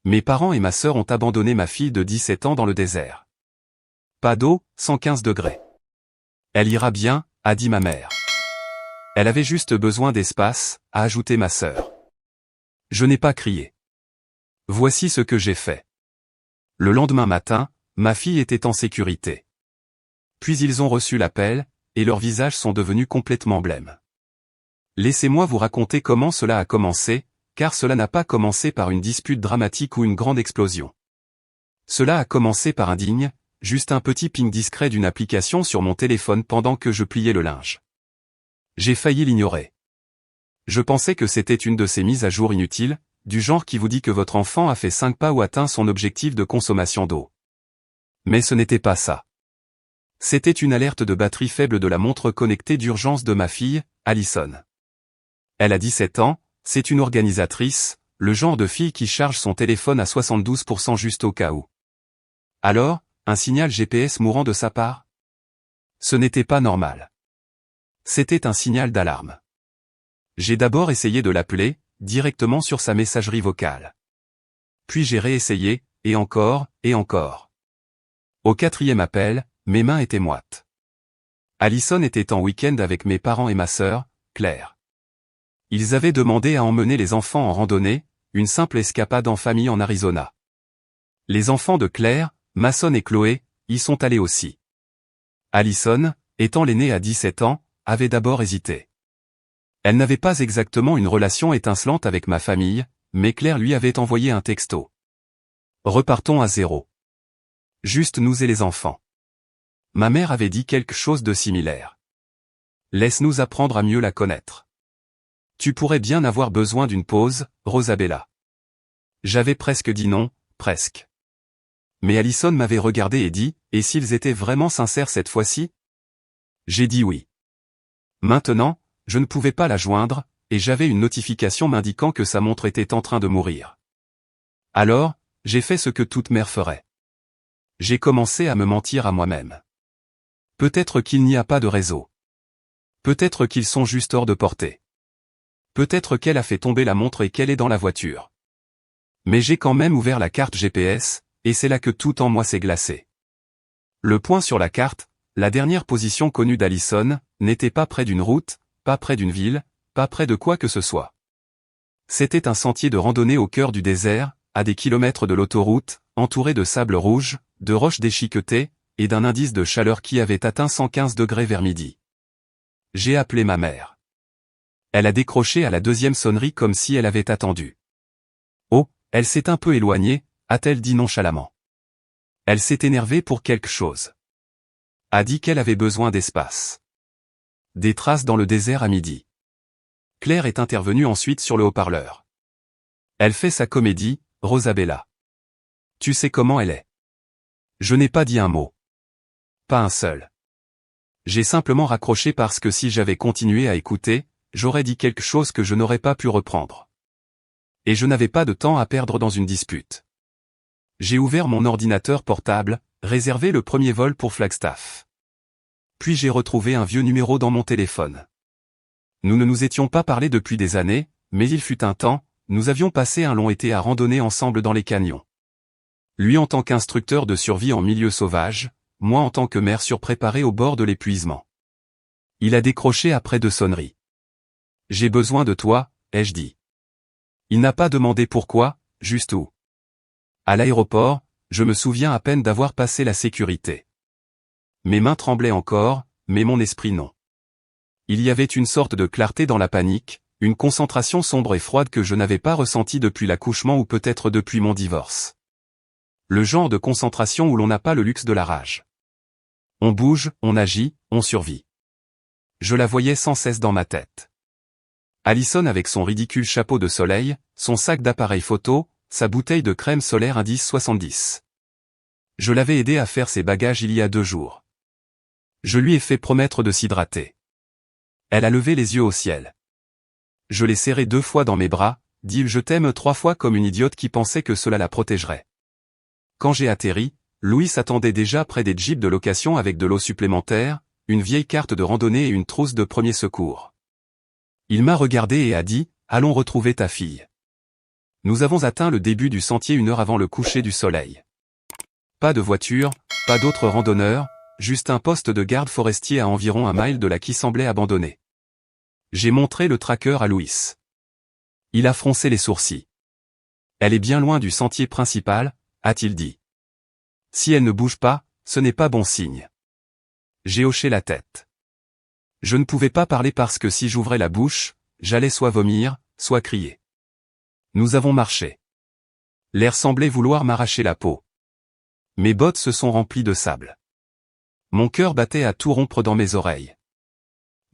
Mes parents et ma sœur ont abandonné ma fille de 17 ans dans le désert. Pas d'eau, 115 degrés. Elle ira bien, a dit ma mère. Elle avait juste besoin d'espace, a ajouté ma sœur. Je n'ai pas crié. Voici ce que j'ai fait. Le lendemain matin, ma fille était en sécurité. Puis ils ont reçu l'appel, et leurs visages sont devenus complètement blêmes. Laissez-moi vous raconter comment cela a commencé, car cela n'a pas commencé par une dispute dramatique ou une grande explosion. Cela a commencé par un digne, juste un petit ping discret d'une application sur mon téléphone pendant que je pliais le linge. J'ai failli l'ignorer. Je pensais que c'était une de ces mises à jour inutiles, du genre qui vous dit que votre enfant a fait 5 pas ou atteint son objectif de consommation d'eau. Mais ce n'était pas ça. C'était une alerte de batterie faible de la montre connectée d'urgence de ma fille, Allison. Elle a 17 ans, c'est une organisatrice, le genre de fille qui charge son téléphone à 72% juste au cas où. Alors, un signal GPS mourant de sa part? Ce n'était pas normal. C'était un signal d'alarme. J'ai d'abord essayé de l'appeler, directement sur sa messagerie vocale. Puis j'ai réessayé, et encore, et encore. Au 4e appel, mes mains étaient moites. Allison était en week-end avec mes parents et ma sœur, Claire. Ils avaient demandé à emmener les enfants en randonnée, une simple escapade en famille en Arizona. Les enfants de Claire, Mason et Chloé, y sont allés aussi. Allison, étant l'aînée à 17 ans, avait d'abord hésité. Elle n'avait pas exactement une relation étincelante avec ma famille, mais Claire lui avait envoyé un texto. Repartons à zéro. Juste nous et les enfants. Ma mère avait dit quelque chose de similaire. Laisse-nous apprendre à mieux la connaître. Tu pourrais bien avoir besoin d'une pause, Rosabella. J'avais presque dit non, presque. Mais Allison m'avait regardé et dit, et s'ils étaient vraiment sincères cette fois-ci? J'ai dit oui. Maintenant, je ne pouvais pas la joindre, et j'avais une notification m'indiquant que sa montre était en train de mourir. Alors, j'ai fait ce que toute mère ferait. J'ai commencé à me mentir à moi-même. Peut-être qu'il n'y a pas de réseau. Peut-être qu'ils sont juste hors de portée. Peut-être qu'elle a fait tomber la montre et qu'elle est dans la voiture. Mais j'ai quand même ouvert la carte GPS, et c'est là que tout en moi s'est glacé. Le point sur la carte, la dernière position connue d'Allison, n'était pas près d'une route, pas près d'une ville, pas près de quoi que ce soit. C'était un sentier de randonnée au cœur du désert, à des kilomètres de l'autoroute, entouré de sable rouge, de roches déchiquetées, et d'un indice de chaleur qui avait atteint 115 degrés vers midi. J'ai appelé ma mère. Elle a décroché à la 2e sonnerie comme si elle avait attendu. Oh, elle s'est un peu éloignée, a-t-elle dit nonchalamment. Elle s'est énervée pour quelque chose. A dit qu'elle avait besoin d'espace. Des traces dans le désert à midi. Claire est intervenue ensuite sur le haut-parleur. Elle fait sa comédie, Rosabella. Tu sais comment elle est. Je n'ai pas dit un mot. Pas un seul. J'ai simplement raccroché parce que si j'avais continué à écouter, j'aurais dit quelque chose que je n'aurais pas pu reprendre. Et je n'avais pas de temps à perdre dans une dispute. J'ai ouvert mon ordinateur portable, réservé le premier vol pour Flagstaff. Puis j'ai retrouvé un vieux numéro dans mon téléphone. Nous ne nous étions pas parlé depuis des années, mais il fut un temps, nous avions passé un long été à randonner ensemble dans les canyons. Lui en tant qu'instructeur de survie en milieu sauvage, moi en tant que mère surpréparée au bord de l'épuisement. Il a décroché après 2 sonneries. J'ai besoin de toi, ai-je dit. Il n'a pas demandé pourquoi, juste où. À l'aéroport, je me souviens à peine d'avoir passé la sécurité. Mes mains tremblaient encore, mais mon esprit non. Il y avait une sorte de clarté dans la panique, une concentration sombre et froide que je n'avais pas ressentie depuis l'accouchement ou peut-être depuis mon divorce. Le genre de concentration où l'on n'a pas le luxe de la rage. On bouge, on agit, on survit. Je la voyais sans cesse dans ma tête. Allison avec son ridicule chapeau de soleil, son sac d'appareil photo, sa bouteille de crème solaire indice 70. Je l'avais aidé à faire ses bagages il y a 2 jours. Je lui ai fait promettre de s'hydrater. Elle a levé les yeux au ciel. Je l'ai serrée 2 fois dans mes bras, dit je t'aime 3 fois comme une idiote qui pensait que cela la protégerait. Quand j'ai atterri, Louis attendait déjà près des jeeps de location avec de l'eau supplémentaire, une vieille carte de randonnée et une trousse de premier secours. Il m'a regardé et a dit, allons retrouver ta fille. Nous avons atteint le début du sentier 1 heure avant le coucher du soleil. Pas de voiture, pas d'autres randonneurs, juste un poste de garde forestier à environ 1 mile de là qui semblait abandonné. J'ai montré le tracker à Louis. Il a froncé les sourcils. Elle est bien loin du sentier principal, a-t-il dit. Si elle ne bouge pas, ce n'est pas bon signe. J'ai hoché la tête. Je ne pouvais pas parler parce que si j'ouvrais la bouche, j'allais soit vomir, soit crier. Nous avons marché. L'air semblait vouloir m'arracher la peau. Mes bottes se sont remplies de sable. Mon cœur battait à tout rompre dans mes oreilles.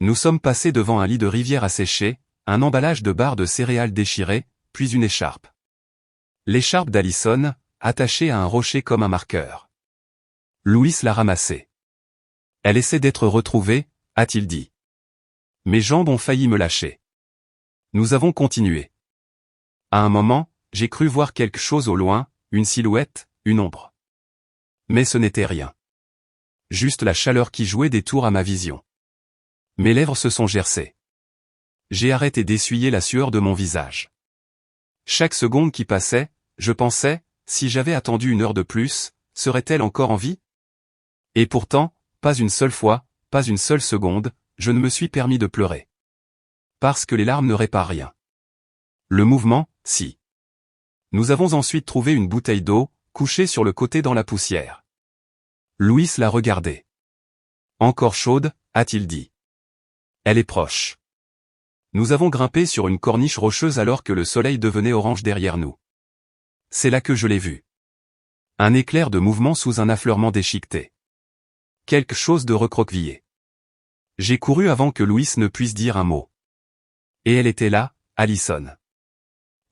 Nous sommes passés devant un lit de rivière asséché, un emballage de barres de céréales déchirées, puis une écharpe. L'écharpe d'Alison, attachée à un rocher comme un marqueur. Louis l'a ramassée. Elle essaie d'être retrouvée, a-t-il dit. Mes jambes ont failli me lâcher. Nous avons continué. À un moment, j'ai cru voir quelque chose au loin, une silhouette, une ombre. Mais ce n'était rien. Juste la chaleur qui jouait des tours à ma vision. Mes lèvres se sont gercées. J'ai arrêté d'essuyer la sueur de mon visage. Chaque seconde qui passait, je pensais, si j'avais attendu 1 heure de plus, serait-elle encore en vie? Et pourtant, pas une seule fois, pas une seule seconde, je ne me suis permis de pleurer. Parce que les larmes ne réparent rien. Le mouvement, si. Nous avons ensuite trouvé une bouteille d'eau, couchée sur le côté dans la poussière. Louis l'a regardée. Encore chaude, a-t-il dit. Elle est proche. Nous avons grimpé sur une corniche rocheuse alors que le soleil devenait orange derrière nous. C'est là que je l'ai vue. Un éclair de mouvement sous un affleurement déchiqueté. Quelque chose de recroquevillé. J'ai couru avant que Louis ne puisse dire un mot. Et elle était là, Alison.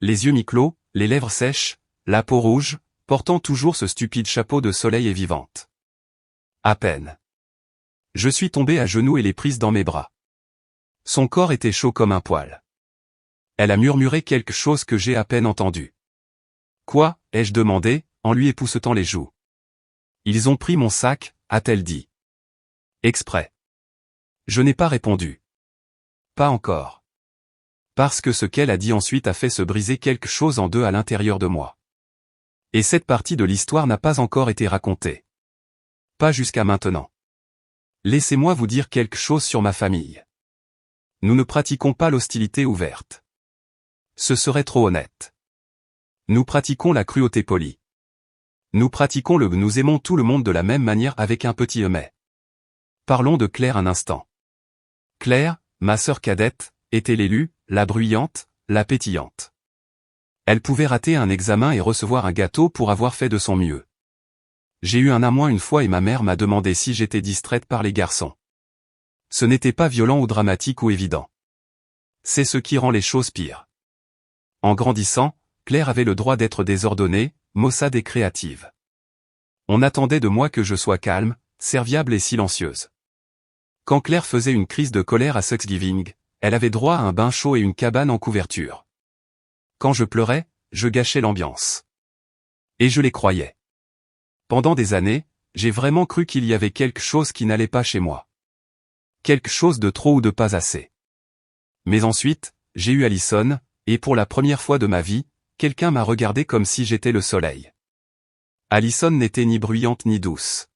Les yeux mi-clos, les lèvres sèches, la peau rouge, portant toujours ce stupide chapeau de soleil et vivante. À peine. Je suis tombé à genoux et l'ai prise dans mes bras. Son corps était chaud comme un poêle. Elle a murmuré quelque chose que j'ai à peine entendu. Quoi, ai-je demandé, en lui époussetant les joues. Ils ont pris mon sac, a-t-elle dit. Exprès. Je n'ai pas répondu. Pas encore. Parce que ce qu'elle a dit ensuite a fait se briser quelque chose en deux à l'intérieur de moi. Et cette partie de l'histoire n'a pas encore été racontée. Pas jusqu'à maintenant. Laissez-moi vous dire quelque chose sur ma famille. Nous ne pratiquons pas l'hostilité ouverte. Ce serait trop honnête. Nous pratiquons la cruauté polie. Nous pratiquons nous aimons tout le monde de la même manière avec un petit mais. Parlons de Claire un instant. Claire, ma sœur cadette, était l'élue, la bruyante, la pétillante. Elle pouvait rater un examen et recevoir un gâteau pour avoir fait de son mieux. J'ai eu un amant une fois et ma mère m'a demandé si j'étais distraite par les garçons. Ce n'était pas violent ou dramatique ou évident. C'est ce qui rend les choses pires. En grandissant, Claire avait le droit d'être désordonnée, maussade et créative. On attendait de moi que je sois calme, serviable et silencieuse. Quand Claire faisait une crise de colère à Thanksgiving, elle avait droit à un bain chaud et une cabane en couverture. Quand je pleurais, je gâchais l'ambiance. Et je les croyais. Pendant des années, j'ai vraiment cru qu'il y avait quelque chose qui n'allait pas chez moi. Quelque chose de trop ou de pas assez. Mais ensuite, j'ai eu Alison, et pour la première fois de ma vie, quelqu'un m'a regardé comme si j'étais le soleil. Alison n'était ni bruyante ni douce.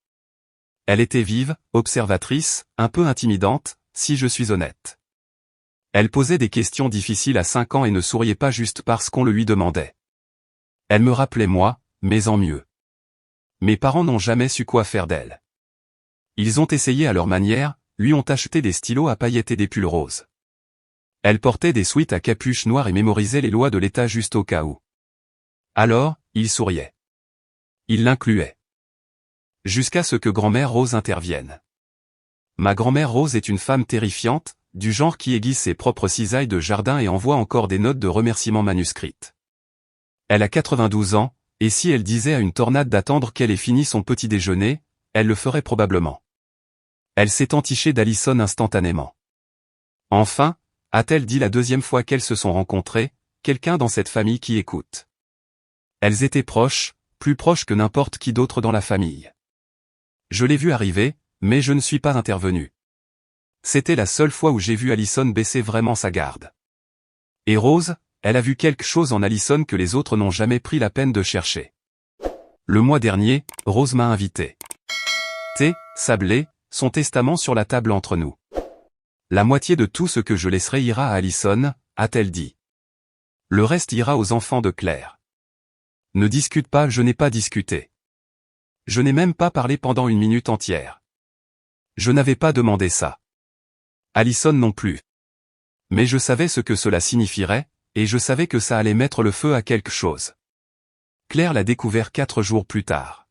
Elle était vive, observatrice, un peu intimidante, si je suis honnête. Elle posait des questions difficiles à 5 ans et ne souriait pas juste parce qu'on le lui demandait. Elle me rappelait moi, mais en mieux. Mes parents n'ont jamais su quoi faire d'elle. Ils ont essayé à leur manière, lui ont acheté des stylos à paillettes et des pulls roses. Elle portait des sweats à capuche noire et mémorisait les lois de l'État juste au cas où. Alors, il souriait. Il l'incluait. Jusqu'à ce que grand-mère Rose intervienne. Ma grand-mère Rose est une femme terrifiante, du genre qui aiguise ses propres cisailles de jardin et envoie encore des notes de remerciements manuscrites. Elle a 92 ans, et si elle disait à une tornade d'attendre qu'elle ait fini son petit déjeuner, elle le ferait probablement. Elle s'est entichée d'Alison instantanément. Enfin, a-t-elle dit la deuxième fois qu'elles se sont rencontrées, quelqu'un dans cette famille qui écoute. Elles étaient proches, plus proches que n'importe qui d'autre dans la famille. Je l'ai vue arriver, mais je ne suis pas intervenu. C'était la seule fois où j'ai vu Alison baisser vraiment sa garde. Et Rose, elle a vu quelque chose en Allison que les autres n'ont jamais pris la peine de chercher. Le mois dernier, Rose m'a invité. Thé, sablé, son testament sur la table entre nous. La moitié de tout ce que je laisserai ira à Allison, a-t-elle dit. Le reste ira aux enfants de Claire. Ne discute pas, je n'ai pas discuté. Je n'ai même pas parlé pendant une minute entière. Je n'avais pas demandé ça. Allison non plus. Mais je savais ce que cela signifierait, et je savais que ça allait mettre le feu à quelque chose. Claire l'a découvert 4 jours plus tard.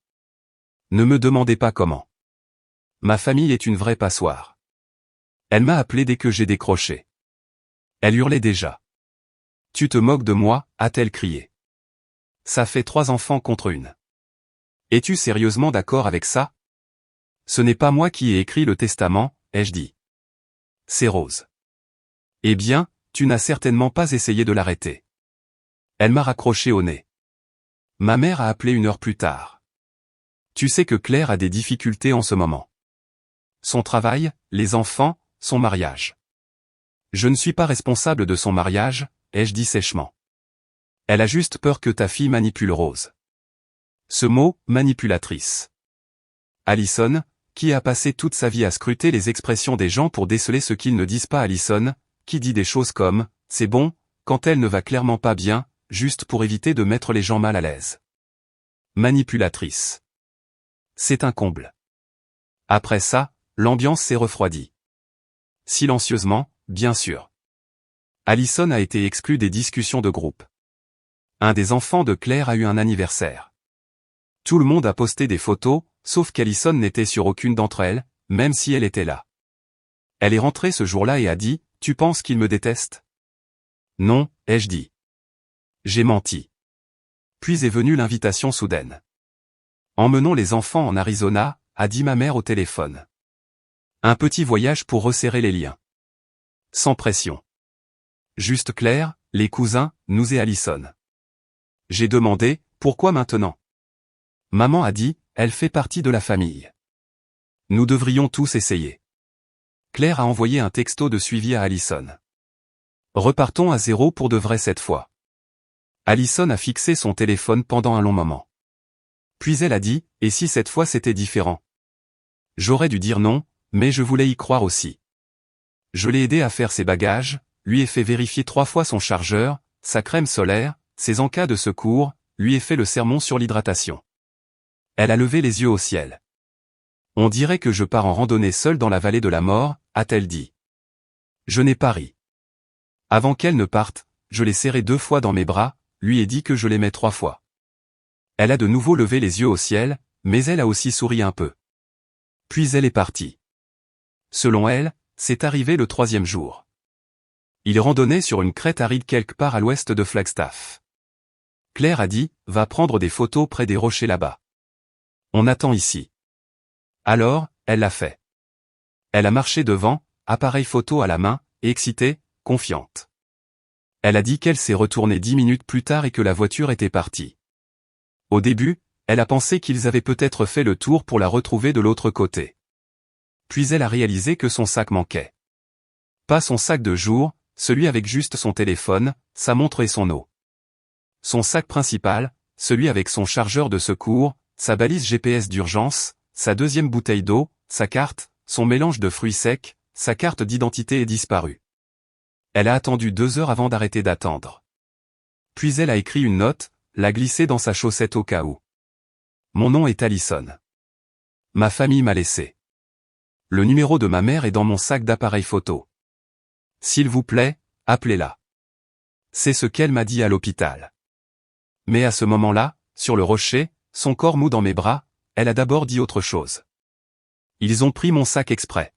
Ne me demandez pas comment. Ma famille est une vraie passoire. Elle m'a appelé dès que j'ai décroché. Elle hurlait déjà. Tu te moques de moi, a-t-elle crié. Ça fait 3 enfants contre une. Es-tu sérieusement d'accord avec ça? Ce n'est pas moi qui ai écrit le testament, ai-je dit. C'est Rose. Eh bien, tu n'as certainement pas essayé de l'arrêter. Elle m'a raccroché au nez. Ma mère a appelé 1 heure plus tard. Tu sais que Claire a des difficultés en ce moment. Son travail, les enfants, son mariage. Je ne suis pas responsable de son mariage, ai-je dit sèchement. Elle a juste peur que ta fille manipule Rose. Ce mot, manipulatrice. Allison, qui a passé toute sa vie à scruter les expressions des gens pour déceler ce qu'ils ne disent pas. Allison, qui dit des choses comme « c'est bon » quand elle ne va clairement pas bien, juste pour éviter de mettre les gens mal à l'aise. Manipulatrice. C'est un comble. Après ça, l'ambiance s'est refroidie. Silencieusement, bien sûr. Allison a été exclue des discussions de groupe. Un des enfants de Claire a eu un anniversaire. Tout le monde a posté des photos, sauf qu'Allison n'était sur aucune d'entre elles, même si elle était là. Elle est rentrée ce jour-là et a dit « Tu penses qu'il me déteste ?» Non, ai-je dit. J'ai menti. Puis est venue l'invitation soudaine. Emmenons les enfants en Arizona, a dit ma mère au téléphone. Un petit voyage pour resserrer les liens. Sans pression. Juste Claire, les cousins, nous et Allison. J'ai demandé, pourquoi maintenant? Maman a dit, elle fait partie de la famille. Nous devrions tous essayer. Claire a envoyé un texto de suivi à Allison. Repartons à 0 pour de vrai cette fois. Allison a fixé son téléphone pendant un long moment. Puis elle a dit, et si cette fois c'était différent? J'aurais dû dire non, mais je voulais y croire aussi. Je l'ai aidé à faire ses bagages, lui ai fait vérifier 3 fois son chargeur, sa crème solaire, ses encas de secours, lui ai fait le sermon sur l'hydratation. Elle a levé les yeux au ciel. On dirait que je pars en randonnée seule dans la vallée de la mort, a-t-elle dit. Je n'ai pas ri. Avant qu'elle ne parte, je l'ai serré 2 fois dans mes bras, lui ai dit que je l'aimais 3 fois. Elle a de nouveau levé les yeux au ciel, mais elle a aussi souri un peu. Puis elle est partie. Selon elle, c'est arrivé le 3e jour. Il randonnait sur une crête aride quelque part à l'ouest de Flagstaff. Claire a dit, va prendre des photos près des rochers là-bas. On attend ici. Alors, elle l'a fait. Elle a marché devant, appareil photo à la main, excitée, confiante. Elle a dit qu'elle s'est retournée 10 minutes plus tard et que la voiture était partie. Au début, elle a pensé qu'ils avaient peut-être fait le tour pour la retrouver de l'autre côté. Puis elle a réalisé que son sac manquait. Pas son sac de jour, celui avec juste son téléphone, sa montre et son eau. Son sac principal, celui avec son chargeur de secours, sa balise GPS d'urgence, sa 2e bouteille d'eau, sa carte, son mélange de fruits secs, sa carte d'identité est disparue. Elle a attendu 2 heures avant d'arrêter d'attendre. Puis elle a écrit une note, l'a glissée dans sa chaussette au cas où. Mon nom est Allison. Ma famille m'a laissé. Le numéro de ma mère est dans mon sac d'appareil photo. S'il vous plaît, appelez-la. C'est ce qu'elle m'a dit à l'hôpital. Mais à ce moment-là, sur le rocher, son corps mou dans mes bras, elle a d'abord dit autre chose. Ils ont pris mon sac exprès.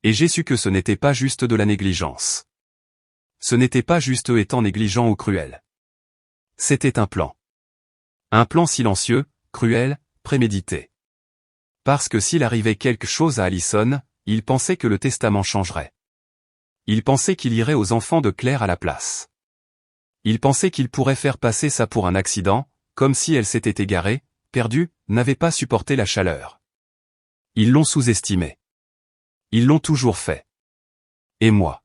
Et j'ai su que ce n'était pas juste de la négligence. Ce n'était pas juste eux étant négligents ou cruels. C'était un plan. Un plan silencieux, cruel, prémédité. Parce que s'il arrivait quelque chose à Allison, il pensait que le testament changerait. Il pensait qu'il irait aux enfants de Claire à la place. Il pensait qu'il pourrait faire passer ça pour un accident, comme si elle s'était égarée, perdue, n'avait pas supporté la chaleur. Ils l'ont sous-estimé. Ils l'ont toujours fait. Et moi.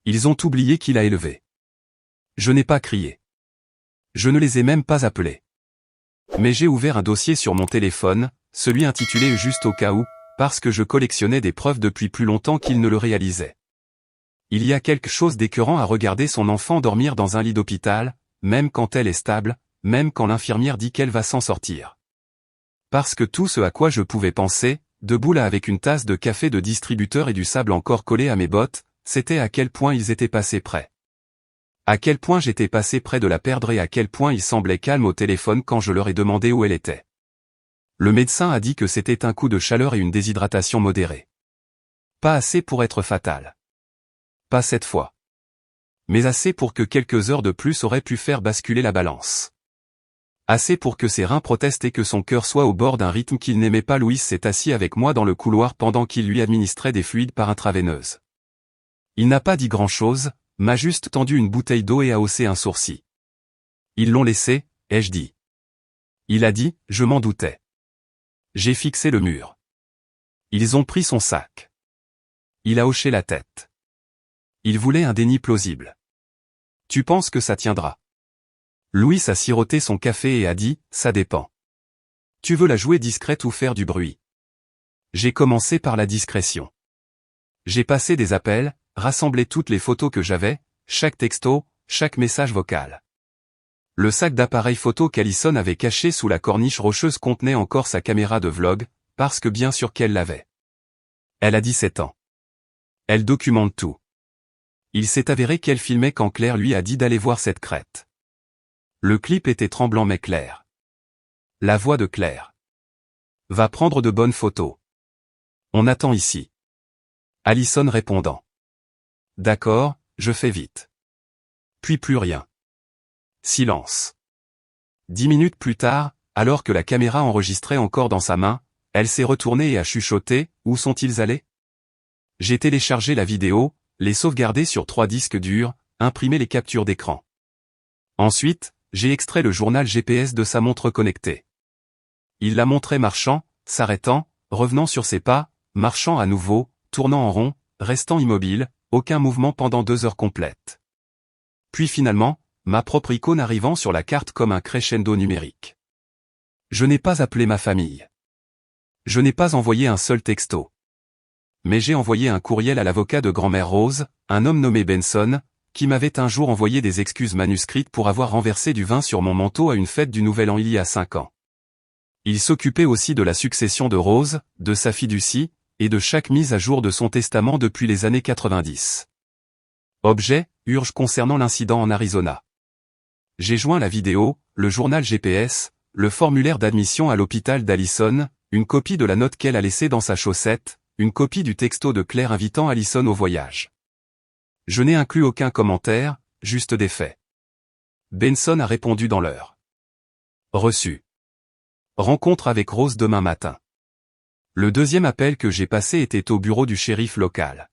Ils ont oublié qui l'a élevé. Je n'ai pas crié. Je ne les ai même pas appelés. Mais j'ai ouvert un dossier sur mon téléphone, celui intitulé juste au cas où, parce que je collectionnais des preuves depuis plus longtemps qu'il ne le réalisait. Il y a quelque chose d'écœurant à regarder son enfant dormir dans un lit d'hôpital, même quand elle est stable, même quand l'infirmière dit qu'elle va s'en sortir. Parce que tout ce à quoi je pouvais penser, debout là avec une tasse de café de distributeur et du sable encore collé à mes bottes, c'était à quel point ils étaient passés près. À quel point j'étais passé près de la perdre et à quel point il semblait calme au téléphone quand je leur ai demandé où elle était. Le médecin a dit que c'était un coup de chaleur et une déshydratation modérée. Pas assez pour être fatal. Pas cette fois. Mais assez pour que quelques heures de plus auraient pu faire basculer la balance. Assez pour que ses reins protestent et que son cœur soit au bord d'un rythme qu'il n'aimait pas. Louis s'est assis avec moi dans le couloir pendant qu'il lui administrait des fluides par intraveineuse. Il n'a pas dit grand-chose, m'a juste tendu une bouteille d'eau et a haussé un sourcil. Ils l'ont laissé, ai-je dit. Il a dit, je m'en doutais. J'ai fixé le mur. Ils ont pris son sac. Il a hoché la tête. Il voulait un déni plausible. Tu penses que ça tiendra? Louis a siroté son café et a dit, ça dépend. Tu veux la jouer discrète ou faire du bruit? J'ai commencé par la discrétion. J'ai passé des appels, rassemblé toutes les photos que j'avais, chaque texto, chaque message vocal. Le sac d'appareil photo qu'Alison avait caché sous la corniche rocheuse contenait encore sa caméra de vlog, parce que bien sûr qu'elle l'avait. Elle a 17 ans. Elle documente tout. Il s'est avéré qu'elle filmait quand Claire lui a dit d'aller voir cette crête. Le clip était tremblant mais clair. La voix de Claire. Va prendre de bonnes photos. On attend ici. Alison répondant. D'accord, je fais vite. Puis plus rien. Silence. 10 minutes plus tard, alors que la caméra enregistrait encore dans sa main, elle s'est retournée et a chuchoté, où sont-ils allés? J'ai téléchargé la vidéo, les sauvegardé sur 3 disques durs, imprimé les captures d'écran. Ensuite, j'ai extrait le journal GPS de sa montre connectée. Il la montrait marchant, s'arrêtant, revenant sur ses pas, marchant à nouveau, tournant en rond, restant immobile, aucun mouvement pendant 2 heures complètes. Puis finalement, ma propre icône arrivant sur la carte comme un crescendo numérique. Je n'ai pas appelé ma famille. Je n'ai pas envoyé un seul texto. Mais j'ai envoyé un courriel à l'avocat de grand-mère Rose, un homme nommé Benson, qui m'avait un jour envoyé des excuses manuscrites pour avoir renversé du vin sur mon manteau à une fête du Nouvel An il y a 5 ans. Il s'occupait aussi de la succession de Rose, de sa fiducie, et de chaque mise à jour de son testament depuis les années 90. Objet, urge concernant l'incident en Arizona. J'ai joint la vidéo, le journal GPS, le formulaire d'admission à l'hôpital d'Alison, une copie de la note qu'elle a laissée dans sa chaussette, une copie du texto de Claire invitant Alison au voyage. Je n'ai inclus aucun commentaire, juste des faits. Benson a répondu dans l'heure. Reçu. Rencontre avec Rose demain matin. Le deuxième appel que j'ai passé était au bureau du shérif local.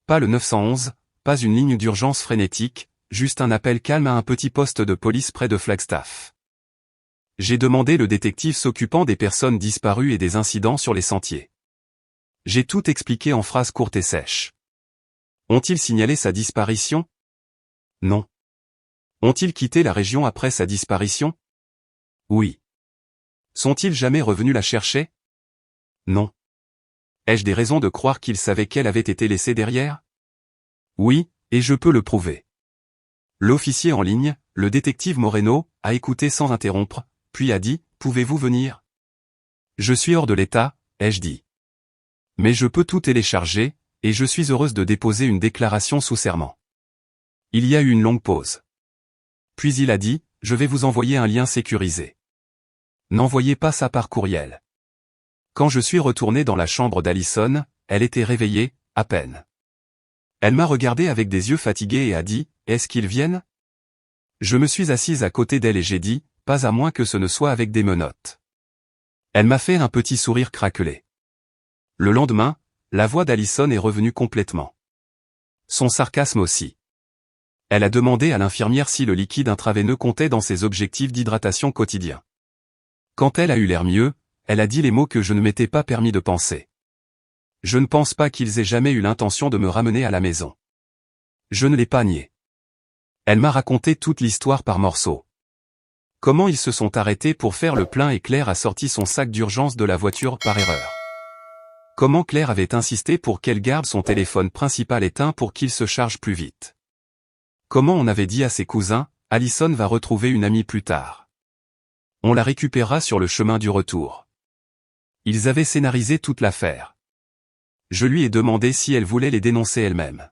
Pas le 911, pas une ligne d'urgence frénétique, juste un appel calme à un petit poste de police près de Flagstaff. J'ai demandé le détective s'occupant des personnes disparues et des incidents sur les sentiers. J'ai tout expliqué en phrases courtes et sèches. Ont-ils signalé sa disparition? Non. Ont-ils quitté la région après sa disparition? Oui. Sont-ils jamais revenus la chercher? Non. Ai-je des raisons de croire qu'ils savaient qu'elle avait été laissée derrière? Oui, et je peux le prouver. L'officier en ligne, le détective Moreno, a écouté sans interrompre, puis a dit, pouvez-vous venir? Je suis hors de l'état, ai-je dit. Mais je peux tout télécharger, et je suis heureuse de déposer une déclaration sous serment. Il y a eu une longue pause. Puis il a dit, je vais vous envoyer un lien sécurisé. N'envoyez pas ça par courriel. Quand je suis retourné dans la chambre d'Alison, elle était réveillée, à peine. Elle m'a regardé avec des yeux fatigués et a dit, est-ce qu'ils viennent? Je me suis assise à côté d'elle et j'ai dit, pas à moins que ce ne soit avec des menottes. Elle m'a fait un petit sourire craquelé. Le lendemain, la voix d'Alison est revenue complètement. Son sarcasme aussi. Elle a demandé à l'infirmière si le liquide intraveineux comptait dans ses objectifs d'hydratation quotidiens. Quand elle a eu l'air mieux, elle a dit les mots que je ne m'étais pas permis de penser. Je ne pense pas qu'ils aient jamais eu l'intention de me ramener à la maison. Je ne l'ai pas nié. Elle m'a raconté toute l'histoire par morceaux. Comment ils se sont arrêtés pour faire le plein et Claire a sorti son sac d'urgence de la voiture par erreur. Comment Claire avait insisté pour qu'elle garde son téléphone principal éteint pour qu'il se charge plus vite. Comment on avait dit à ses cousins, Allison va retrouver une amie plus tard. On la récupérera sur le chemin du retour. Ils avaient scénarisé toute l'affaire. Je lui ai demandé si elle voulait les dénoncer elle-même.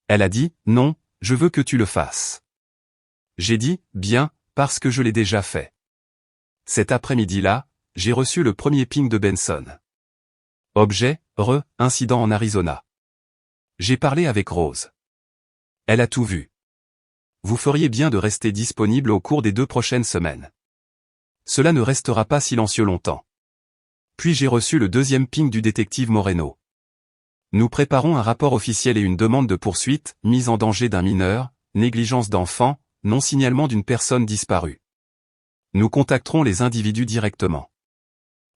Elle a dit, non, je veux que tu le fasses. J'ai dit, bien, parce que je l'ai déjà fait. Cet après-midi-là, j'ai reçu le premier ping de Benson. Objet, incident en Arizona. J'ai parlé avec Rose. Elle a tout vu. Vous feriez bien de rester disponible au cours des 2 prochaines semaines. Cela ne restera pas silencieux longtemps. Puis j'ai reçu le deuxième ping du détective Moreno. Nous préparons un rapport officiel et une demande de poursuite, mise en danger d'un mineur, négligence d'enfant, non-signalement d'une personne disparue. Nous contacterons les individus directement.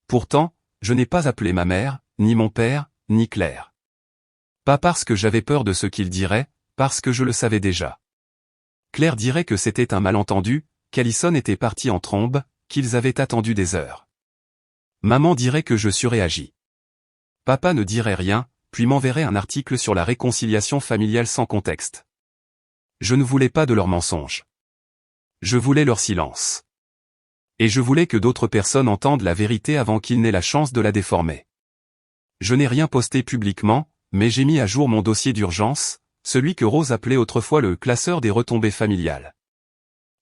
Pourtant, je n'ai pas appelé ma mère, ni mon père, ni Claire. Pas parce que j'avais peur de ce qu'ils diraient, parce que je le savais déjà. Claire dirait que c'était un malentendu, qu'Allison était partie en trombe, qu'ils avaient attendu des heures. Maman dirait que je surréagis. Papa ne dirait rien, puis m'enverrait un article sur la réconciliation familiale sans contexte. Je ne voulais pas de leurs mensonges. Je voulais leur silence. Et je voulais que d'autres personnes entendent la vérité avant qu'ils n'aient la chance de la déformer. Je n'ai rien posté publiquement, mais j'ai mis à jour mon dossier d'urgence, celui que Rose appelait autrefois le classeur des retombées familiales.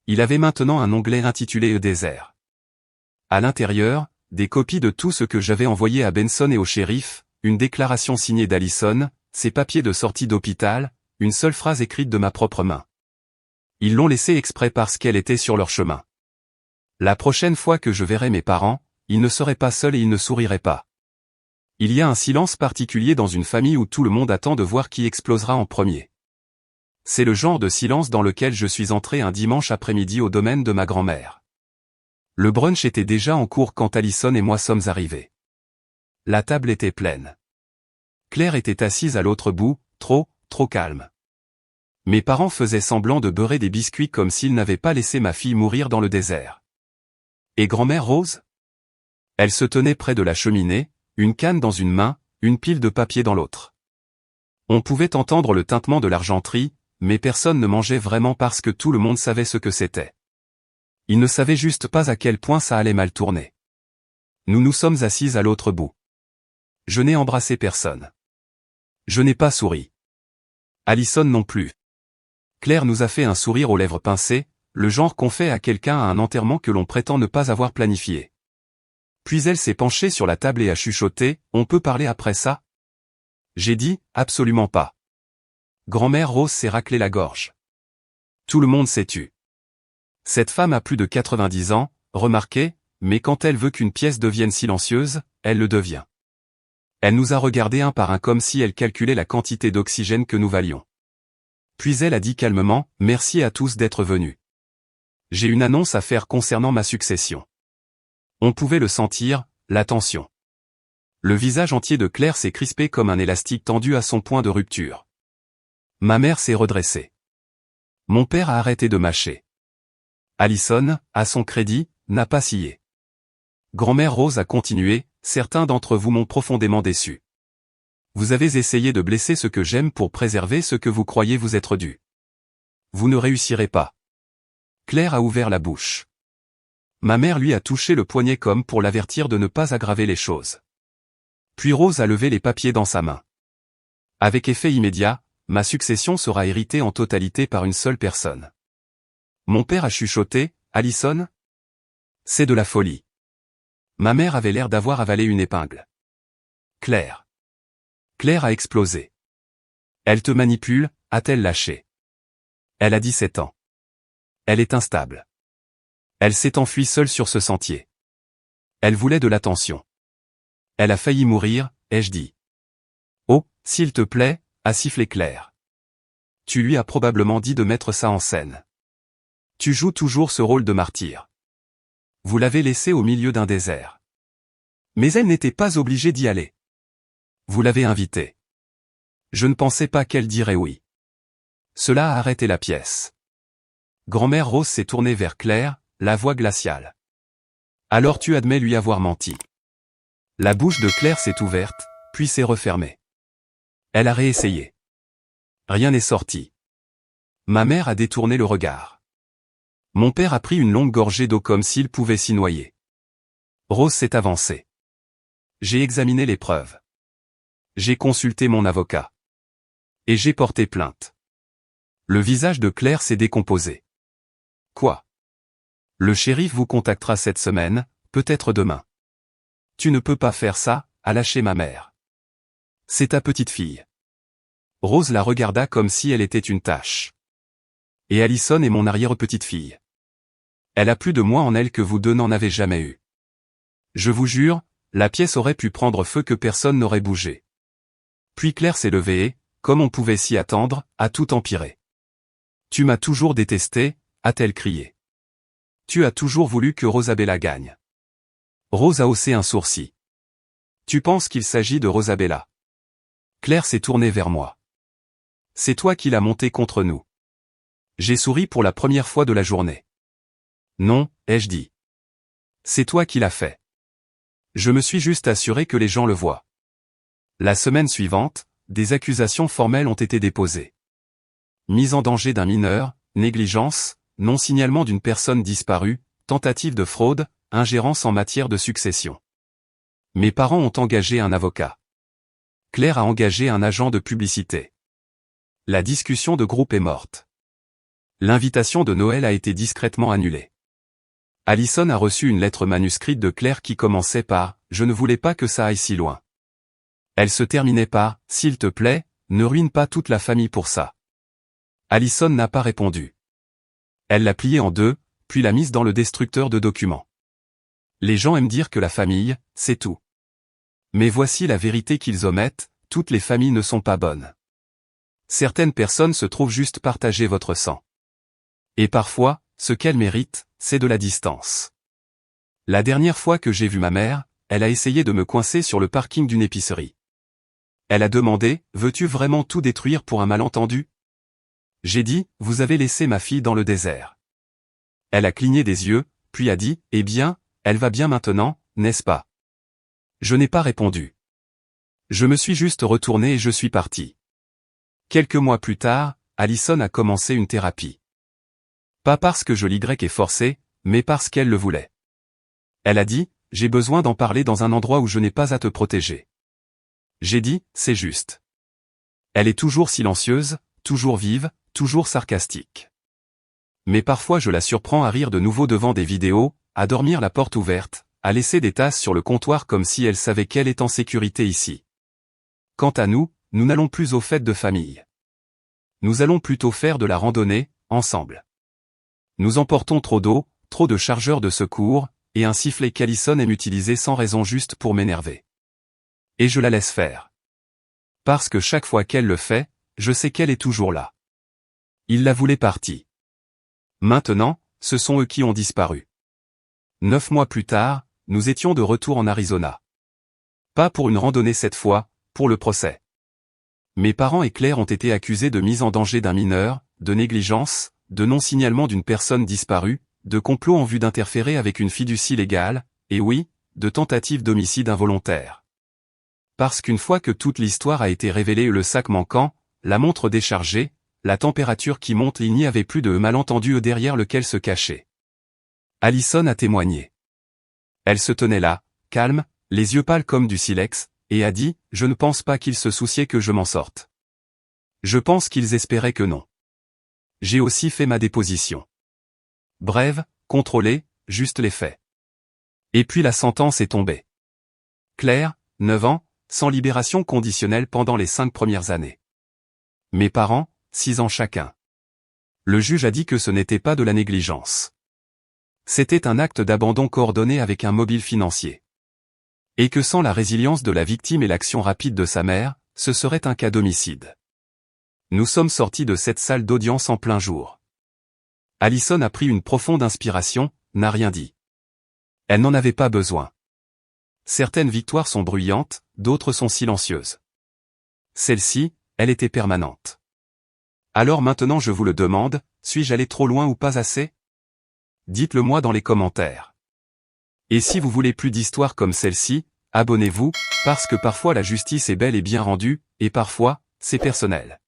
Il avait maintenant un onglet intitulé E-désert. À l'intérieur, des copies de tout ce que j'avais envoyé à Benson et au shérif, une déclaration signée d'Allison, ses papiers de sortie d'hôpital, une seule phrase écrite de ma propre main. Ils l'ont laissée exprès parce qu'elle était sur leur chemin. La prochaine fois que je verrai mes parents, ils ne seraient pas seuls et ils ne souriraient pas. Il y a un silence particulier dans une famille où tout le monde attend de voir qui explosera en premier. C'est le genre de silence dans lequel je suis entré un dimanche après-midi au domaine de ma grand-mère. Le brunch était déjà en cours quand Allison et moi sommes arrivés. La table était pleine. Claire était assise à l'autre bout, trop calme. Mes parents faisaient semblant de beurrer des biscuits comme s'ils n'avaient pas laissé ma fille mourir dans le désert. Et grand-mère Rose? Elle se tenait près de la cheminée, une canne dans une main, une pile de papier dans l'autre. On pouvait entendre le tintement de l'argenterie, mais personne ne mangeait vraiment parce que tout le monde savait ce que c'était. Ils ne savaient juste pas à quel point ça allait mal tourner. Nous nous sommes assises à l'autre bout. Je n'ai embrassé personne. Je n'ai pas souri. Allison non plus. Claire nous a fait un sourire aux lèvres pincées, le genre qu'on fait à quelqu'un à un enterrement que l'on prétend ne pas avoir planifié. Puis elle s'est penchée sur la table et a chuchoté, « On peut parler après ça ?» J'ai dit, « Absolument pas. » Grand-mère Rose s'est raclé la gorge. Tout le monde s'est tu. Cette femme a plus de 90 ans, remarquez, mais quand elle veut qu'une pièce devienne silencieuse, elle le devient. Elle nous a regardés un par un comme si elle calculait la quantité d'oxygène que nous valions. Puis elle a dit calmement, « Merci à tous d'être venus. J'ai une annonce à faire concernant ma succession. » On pouvait le sentir, la tension. Le visage entier de Claire s'est crispé comme un élastique tendu à son point de rupture. Ma mère s'est redressée. Mon père a arrêté de mâcher. Allison, à son crédit, n'a pas scié. Grand-mère Rose a continué, « Certains d'entre vous m'ont profondément déçu. Vous avez essayé de blesser ce que j'aime pour préserver ce que vous croyez vous être dû. Vous ne réussirez pas. » Claire a ouvert la bouche. Ma mère lui a touché le poignet comme pour l'avertir de ne pas aggraver les choses. Puis Rose a levé les papiers dans sa main. Avec effet immédiat, ma succession sera héritée en totalité par une seule personne. Mon père a chuchoté, « Allison ? C'est de la folie. » Ma mère avait l'air d'avoir avalé une épingle. Claire. Claire a explosé. Elle te manipule, a-t-elle lâché. Elle a 17 ans. Elle est instable. Elle s'est enfuie seule sur ce sentier. Elle voulait de l'attention. Elle a failli mourir, ai-je dit. Oh, s'il te plaît, a sifflé Claire. Tu lui as probablement dit de mettre ça en scène. Tu joues toujours ce rôle de martyr. Vous l'avez laissée au milieu d'un désert. Mais elle n'était pas obligée d'y aller. Vous l'avez invitée. Je ne pensais pas qu'elle dirait oui. Cela a arrêté la pièce. Grand-mère Rose s'est tournée vers Claire, la voix glaciale. Alors tu admets lui avoir menti. La bouche de Claire s'est ouverte, puis s'est refermée. Elle a réessayé. Rien n'est sorti. Ma mère a détourné le regard. Mon père a pris une longue gorgée d'eau comme s'il pouvait s'y noyer. Rose s'est avancée. J'ai examiné les preuves. J'ai consulté mon avocat. Et j'ai porté plainte. Le visage de Claire s'est décomposé. Quoi? Le shérif vous contactera cette semaine, peut-être demain. Tu ne peux pas faire ça, a lâché ma mère. C'est ta petite fille. Rose la regarda comme si elle était une tâche. Et Allison est mon arrière-petite-fille. Elle a plus de moi en elle que vous deux n'en avez jamais eu. Je vous jure, la pièce aurait pu prendre feu que personne n'aurait bougé. Puis Claire s'est levée et, comme on pouvait s'y attendre, a tout empiré. Tu m'as toujours détesté, a-t-elle crié. Tu as toujours voulu que Rosabella gagne. Rose a haussé un sourcil. Tu penses qu'il s'agit de Rosabella? Claire s'est tournée vers moi. C'est toi qui l'as montée contre nous. J'ai souri pour la première fois de la journée. Non, ai-je dit. C'est toi qui l'as fait. Je me suis juste assuré que les gens le voient. La semaine suivante, des accusations formelles ont été déposées. Mise en danger d'un mineur, négligence, non-signalement d'une personne disparue, tentative de fraude, ingérence en matière de succession. Mes parents ont engagé un avocat. Claire a engagé un agent de publicité. La discussion de groupe est morte. L'invitation de Noël a été discrètement annulée. Allison a reçu une lettre manuscrite de Claire qui commençait par « Je ne voulais pas que ça aille si loin ». Elle se terminait par « S'il te plaît, ne ruine pas toute la famille pour ça ». Allison n'a pas répondu. Elle l'a pliée en deux, puis l'a mise dans le destructeur de documents. Les gens aiment dire que la famille, c'est tout. Mais voici la vérité qu'ils omettent, toutes les familles ne sont pas bonnes. Certaines personnes se trouvent juste partager votre sang. Et parfois, ce qu'elles méritent, c'est de la distance. La dernière fois que j'ai vu ma mère, elle a essayé de me coincer sur le parking d'une épicerie. Elle a demandé, « Veux-tu vraiment tout détruire pour un malentendu ?» J'ai dit, « Vous avez laissé ma fille dans le désert. » Elle a cligné des yeux, puis a dit, « Eh bien, elle va bien maintenant, n'est-ce pas ?» Je n'ai pas répondu. Je me suis juste retourné et je suis parti. Quelques mois plus tard, Allison a commencé une thérapie. Pas parce que je l'y est forcé, mais parce qu'elle le voulait. Elle a dit, « J'ai besoin d'en parler dans un endroit où je n'ai pas à te protéger. » J'ai dit, « C'est juste. » Elle est toujours silencieuse, toujours vive, toujours sarcastique. Mais parfois je la surprends à rire de nouveau devant des vidéos, à dormir la porte ouverte, à laisser des tasses sur le comptoir comme si elle savait qu'elle est en sécurité ici. Quant à nous, nous n'allons plus aux fêtes de famille. Nous allons plutôt faire de la randonnée, ensemble. Nous emportons trop d'eau, trop de chargeurs de secours, et un sifflet qu'Allison aime utiliser sans raison juste pour m'énerver. Et je la laisse faire. Parce que chaque fois qu'elle le fait, je sais qu'elle est toujours là. Il la voulait partie. Maintenant, ce sont eux qui ont disparu. 9 mois plus tard, nous étions de retour en Arizona. Pas pour une randonnée cette fois, pour le procès. Mes parents et Claire ont été accusés de mise en danger d'un mineur, de négligence, de non-signalement d'une personne disparue, de complot en vue d'interférer avec une fiducie légale, et oui, de tentative d'homicide involontaire. Parce qu'une fois que toute l'histoire a été révélée et le sac manquant, la montre déchargée, la température qui monte, il n'y avait plus de malentendu derrière lequel se cacher. Allison a témoigné. Elle se tenait là, calme, les yeux pâles comme du silex, et a dit, « Je ne pense pas qu'ils se souciaient que je m'en sorte. Je pense qu'ils espéraient que non. » J'ai aussi fait ma déposition. Brève, contrôlée, juste les faits. Et puis la sentence est tombée. Claire, 9 ans, sans libération conditionnelle pendant les 5 premières années. Mes parents, 6 ans chacun. Le juge a dit que ce n'était pas de la négligence. C'était un acte d'abandon coordonné avec un mobile financier. Et que sans la résilience de la victime et l'action rapide de sa mère, ce serait un cas d'homicide. Nous sommes sortis de cette salle d'audience en plein jour. Allison a pris une profonde inspiration, n'a rien dit. Elle n'en avait pas besoin. Certaines victoires sont bruyantes, d'autres sont silencieuses. Celle-ci, elle était permanente. Alors maintenant je vous le demande, suis-je allé trop loin ou pas assez? Dites-le moi dans les commentaires. Et si vous voulez plus d'histoires comme celle-ci, abonnez-vous, parce que parfois la justice est belle et bien rendue, et parfois, c'est personnel.